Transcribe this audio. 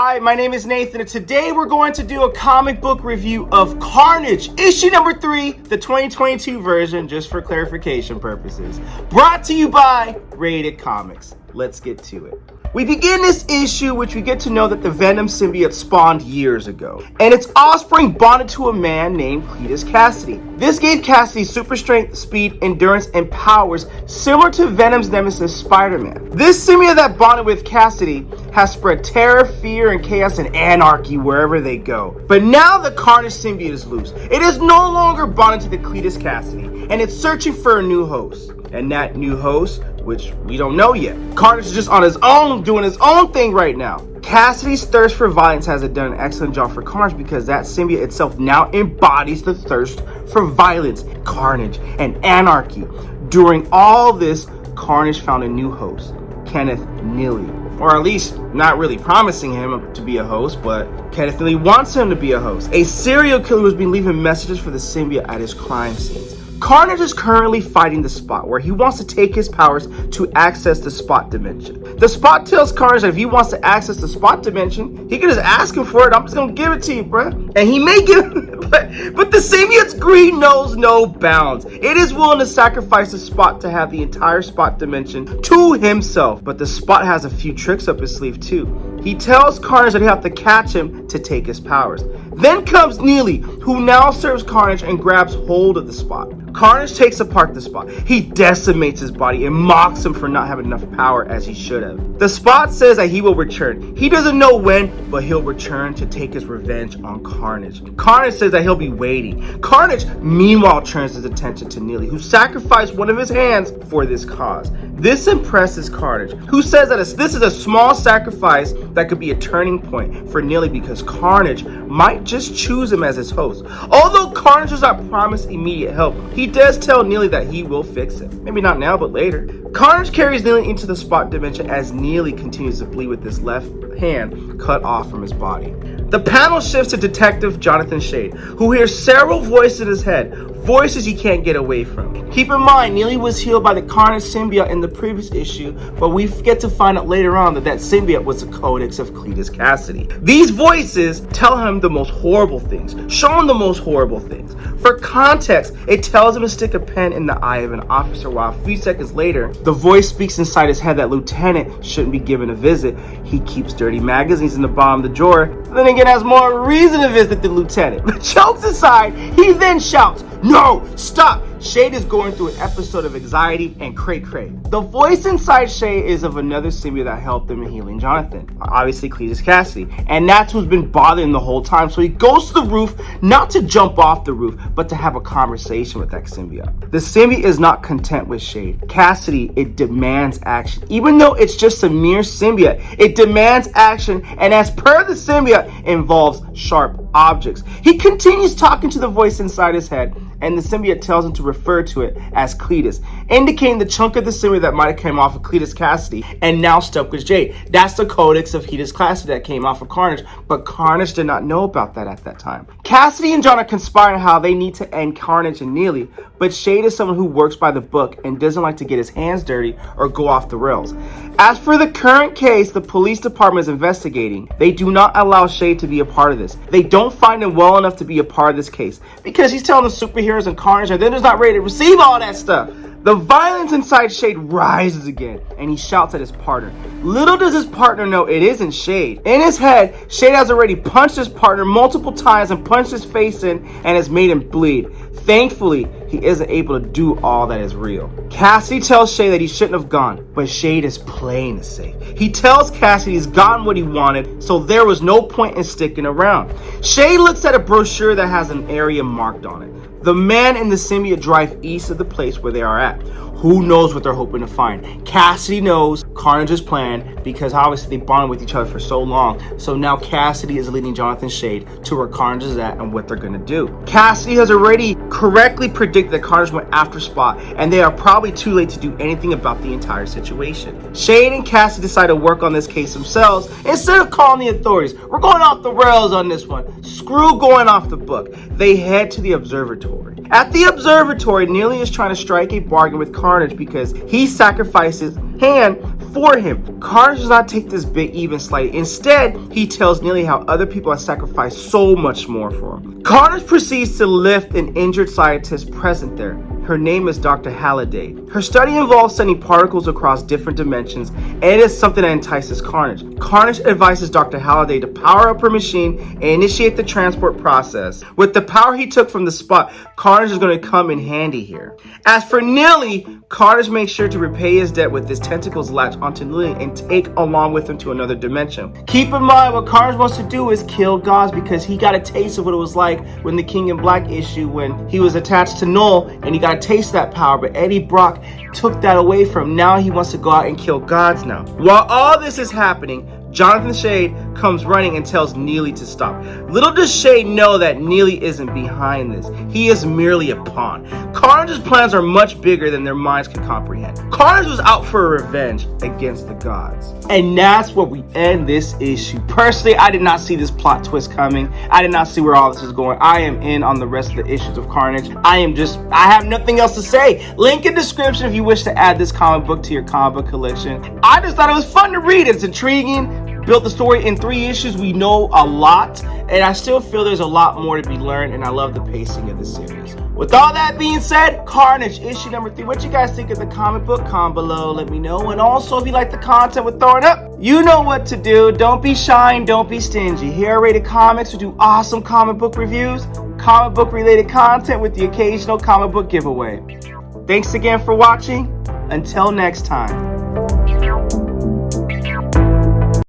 Hi, my name is Nathan, and today we're going to do a comic book review of Carnage, issue number 3, the 2022 version, just for clarification purposes. Brought to you by Rated Comics. Let's get to it. We begin this issue, which we get to know that the Venom symbiote spawned years ago, and its offspring bonded to a man named Cletus Kasady. This gave Kasady super strength, speed, endurance, and powers similar to Venom's nemesis Spider-Man. This symbiote that bonded with Kasady has spread terror, fear, and chaos and anarchy wherever they go. But now the Carnage symbiote is loose. It is no longer bonded to the Cletus Kasady, and it's searching for a new host. And that new host, which we don't know yet. Carnage is just on his own, doing his own thing right now. Kasady's thirst for violence has done an excellent job for Carnage because that symbiote itself now embodies the thirst for violence, carnage, and anarchy. During all this, Carnage found a new host, Kenneth Neely. Or at least not really promising him to be a host, but Kenneth Neely wants him to be a host. A serial killer who's been leaving messages for the symbiote at his crime scenes. Carnage is currently fighting the Spot, where he wants to take his powers to access the Spot dimension. The Spot tells Carnage that if he wants to access the Spot dimension, he can just ask him for it. I'm just gonna give it to you, bruh. And he may give it, but the symbiote's greed knows no bounds. It is willing to sacrifice the Spot to have the entire Spot dimension to himself. But the Spot has a few tricks up his sleeve too. He tells Carnage that he'll have to catch him to take his powers. Then comes Neely, who now serves Carnage and grabs hold of the Spot. Carnage takes apart the Spot. He decimates his body and mocks him for not having enough power as he should have. The Spot says that he will return. He doesn't know when, but he'll return to take his revenge on Carnage. Carnage says that he'll be waiting. Carnage, meanwhile, turns his attention to Neely, who sacrificed one of his hands for this cause. This impresses Carnage, who says that this is a small sacrifice that could be a turning point for Neely because Carnage might just choose him as his host. Although Carnage does not promise immediate help, he does tell Neely that he will fix it. Maybe not now, but later. Carnage carries Neely into the Spot dimension as Neely continues to bleed with his left hand cut off from his body. The panel shifts to Detective Jonathan Shade, who hears several voices in his head, voices he can't get away from. Keep in mind, Neely was healed by the Carnage symbiote in the previous issue, but we get to find out later on that symbiote was the codex of Cletus Kasady. These voices tell him the most horrible things, show him the most horrible things. For context, it tells him to stick a pen in the eye of an officer, while a few seconds later, the voice speaks inside his head that Lieutenant shouldn't be given a visit. He keeps dirty magazines in the bottom of the drawer, then again has more reason to visit the Lieutenant. But jokes aside, he then shouts, "No, stop!" Shade is going through an episode of anxiety and cray-cray. The voice inside Shade is of another symbiote that helped him in healing Jonathan, obviously Cletus Kasady, and that's who's been bothering him the whole time. So he goes to the roof, not to jump off the roof, but to have a conversation with that symbiote. The symbiote is not content with Shade. Kasady, it demands action. Even though it's just a mere symbiote, it demands action, and as per the symbiote, involves sharp objects. He continues talking to the voice inside his head, and the symbiote tells him to refer to it as Cletus, indicating the chunk of the symbiote that might have come off of Cletus Kasady and now stuck with Jade. That's the codex of Cletus Kasady that came off of Carnage, but Carnage did not know about that at that time. Kasady and John are conspiring how they need to end Carnage and Neely, but Shade is someone who works by the book and doesn't like to get his hands dirty or go off the rails. As for the current case the police department is investigating, they do not allow Shade to be a part of this. They don't find him well enough to be a part of this case because he's telling the superheroes and Carnage and they're just not ready to receive all that stuff. The violence inside Shade rises again, and he shouts at his partner. Little does his partner know it isn't Shade. In his head, Shade has already punched his partner multiple times and punched his face in and has made him bleed. Thankfully, he isn't able to do all that is real. Kasady tells Shade that he shouldn't have gone, but Shade is playing it safe. He tells Kasady he's gotten what he wanted, so there was no point in sticking around. Shade looks at a brochure that has an area marked on it. The man and the symbiote drive east of the place where they are at. Who knows what they're hoping to find? Kasady knows Carnage's plan because obviously they bonded with each other for so long. So now Kasady is leading Jonathan Shade to where Carnage is at and what they're going to do. Kasady has already correctly predicted that Carnage went after Spot, and they are probably too late to do anything about the entire situation. Shade and Kasady decide to work on this case themselves instead of calling the authorities. We're going off the rails on this one. Screw going off the book. They head to the observatory. observatory. At the observatory, Neely is trying to strike a bargain with Carnage because he sacrifices hand for him. Carnage does not take this bit even slightly. Instead, he tells Neely how other people have sacrificed so much more for him. Carnage proceeds to lift an injured scientist present there. Her name is Dr. Halliday. Her study involves sending particles across different dimensions, and it is something that entices Carnage. Carnage advises Dr. Halliday to power up her machine and initiate the transport process. With the power he took from the spot, Carnage is going to come in handy here. As for Neely, Carnage makes sure to repay his debt with his tentacles latch onto Neely and take along with him to another dimension. Keep in mind, what Carnage wants to do is kill gods because he got a taste of what it was like when the King in Black issue, when he was attached to Null and he got a taste of that power, but Eddie Brock took that away from him. Now he wants to go out and kill gods now. While all this is happening, Jonathan Shade comes running and tells Neely to stop. Little does Shade know that Neely isn't behind this. He is merely a pawn. Carnage's plans are much bigger than their minds can comprehend. Carnage was out for revenge against the gods. And that's where we end this issue. Personally, I did not see this plot twist coming. I did not see where all this is going. I am in on the rest of the issues of Carnage. I have nothing else to say. Link in description if you wish to add this comic book to your comic book collection. I just thought it was fun to read. It's intriguing. Built the story in 3 issues. We know a lot, and I still feel there's a lot more to be learned, and I love the pacing of the series. With all that being said, Carnage issue number 3. What you guys think of the comic book? Comment below, let me know. And also, if you like the content we're throwing up, you know what to do. Don't be shy and don't be stingy. Here at Rated Comics, we do awesome comic book reviews, comic book related content with the occasional comic book giveaway. Thanks again for watching. Until next time.